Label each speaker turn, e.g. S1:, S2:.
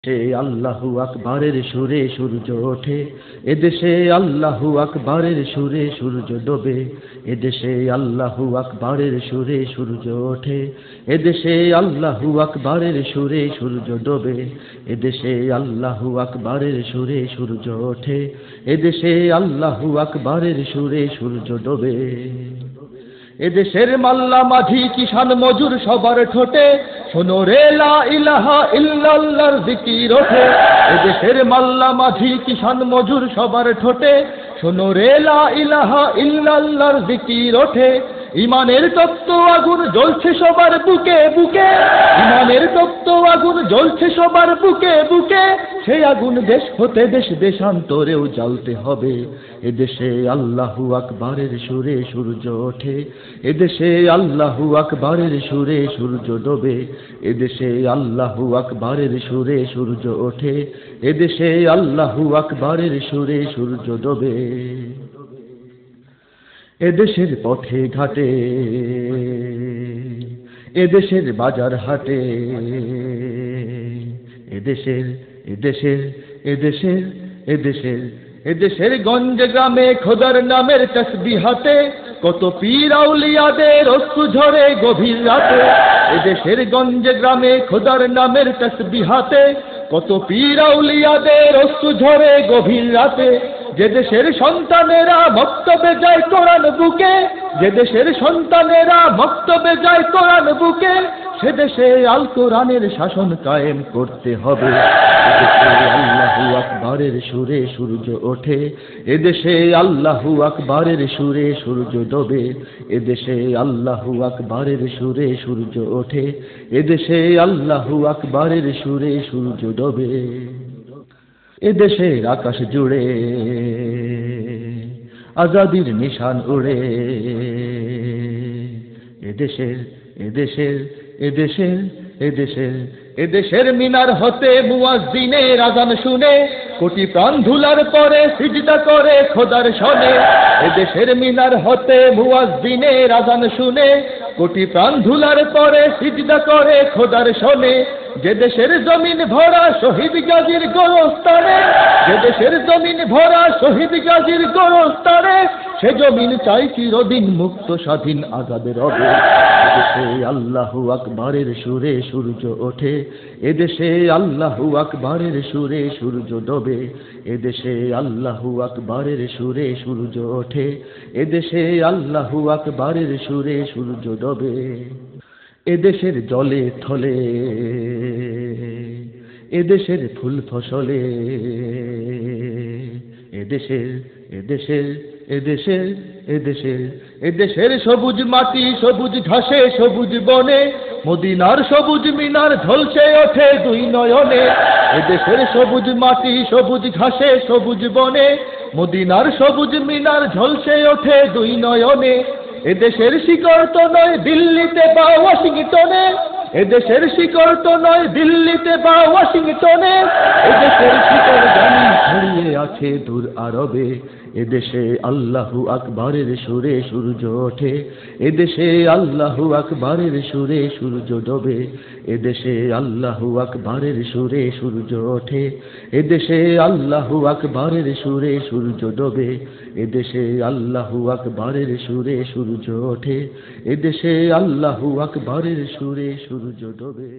S1: সে আল্লাহু আকবারের সুরে সূর্য ওঠে, এদেশে আল্লাহু আকবারের সুরে সূর্য ডোবে। এদেশে আল্লাহু আকবারের সুরে সূর্য ওঠে, এদেশে আল্লাহু আকবারের সুরে সূর্য ডোবে। এদেশে আল্লাহু আকবারের সুরে সূর্য ওঠে, এদেশে আল্লাহু আকবারের সুরে সূর্য ডোবে। এদেশের মাল্লা মাঝি কিষান মজুর সবার ঠোঁটে শোনো রে লা ইলাহা ইল্লাল্লাহর জিকির ওঠে। এদেশের মাল্লা মাঝি কিষান মজুর সবার ঠোঁটে শোনো রে লা ইলাহা ইল্লাল্লাহর জিকির ওঠে। ইমানের তপ্ত আগুন জ্বলছে সবার বুকে বুকে, ইমানের তপ্ত আগুন জ্বলছে সবার বুকে বুকে। সেই আগুন দেশ হতে দেশ দেশান্তরেও জ্বালতে হবে। এদেশে আল্লাহু আকবারের সুরে সূর্য ওঠে, এদেশে আল্লাহু আকবারের সুরে সূর্য ডোবে। এদেশে আল্লাহু আকবারের সুরে সূর্য ওঠে, এদেশে আল্লাহু আকবারের সুরে সূর্য ডোবে। এদেশের পথে ঘাটে, এদেশের বাজার হাটে, এদেশের এদেশের এদেশের এদেশের এদেশের গঞ্জে গ্রামে খোদার নামের তাসবিহাতে কত পীর আউলিয়াদের অশ্রু ঝরে গভীর রাতে। এদেশের গঞ্জে গ্রামে খোদার নামের তাসবিহাতে কত পীর আউলিয়াদের অশ্রু ঝরে গভীর রাতে। যে দেশের সন্তানেরা মক্তবে যায় কোরআন বুকে, যে দেশের সন্তানেরা মক্তবে যায় কোরআন বুকে, সে দেশে আল কোরআনের শাসন কায়েম করতে হবে। এদেশে আল্লাহু আকবারের সুরে সূর্য ওঠে, এদেশে আল্লাহু আকবারের সুরে সূর্য ডোবে। এদেশে আল্লাহু আকবারের সুরে সূর্য ওঠে, এদেশে আল্লাহু আকবারের সুরে সূর্য ডোবে। এদেশের আকাশ জুড়ে আজাদির নিশান উড়ে। এদেশের এদেশের এদেশের এদেশের এদেশের মিনার হতে মুয়াজ্জিনের আযান শুনে কোটি প্রাণ ধুলার পরে সিজদা করে খোদার শনে। এদেশের মিনার হতে মুয়াজ্জিনের আযান শুনে কোটি প্রাণ ধুলার পরে সিজদা করে খোদার শনে। যে দেশের জমিন ভরা শহীদ গাজীর গোরস্তানে, যে দেশের জমিন ভরা শহীদ গাজীর গোরস্তানে, সে জমিন চাই চিরদিন মুক্ত স্বাধীন আজাদ রবে। এদেশে আল্লাহু আকবারের সুরে সূর্য ওঠে, এদেশে আল্লাহু আকবারের সুরে সূর্য ডোবে। এদেশে আল্লাহু আকবারের সুরে সূর্য ওঠে, এদেশে আল্লাহু আকবারের সুরে সূর্য ডোবে। এদেশের জলে থলে, এদেশের ফুল ফসলে, এদেশের এদেশের এদেশের এদেশের এদেশের সবুজ মাটি সবুজ ঘাসে সবুজ বনে, মদিনার সবুজ মিনার ঝলসে ওঠে দুই নয়নে। এদেশের সবুজ মাটি সবুজ ঘাসে সবুজ বনে, মদিনার সবুজ মিনার ঝলসে ওঠে দুই নয়নে। এদেশের শিকড় তো নয় দিল্লিতে বা ওয়াশিংটনে, এদেশের শিকড় তো নয় দিল্লিতে বা ওয়াশিংটনে, এদেশের শিকড় জানি ছড়িয়ে আছে দূর আরবে। এদেশে আল্লাহু আকবারের সুরে সূর্য ওঠে, এদেশে আল্লাহু আকবারের সুরে সূর্য ডোবে। এদেশে আল্লাহু আকবারের সুরে সূর্য ওঠে, এদেশে আল্লাহু আকবারের সুরে সূর্য ডোবে। এদেশে আল্লাহু আকবারের সুরে সূর্য ওঠে, এদেশে আল্লাহু আকবারের সুরে সূর্য ডোবে।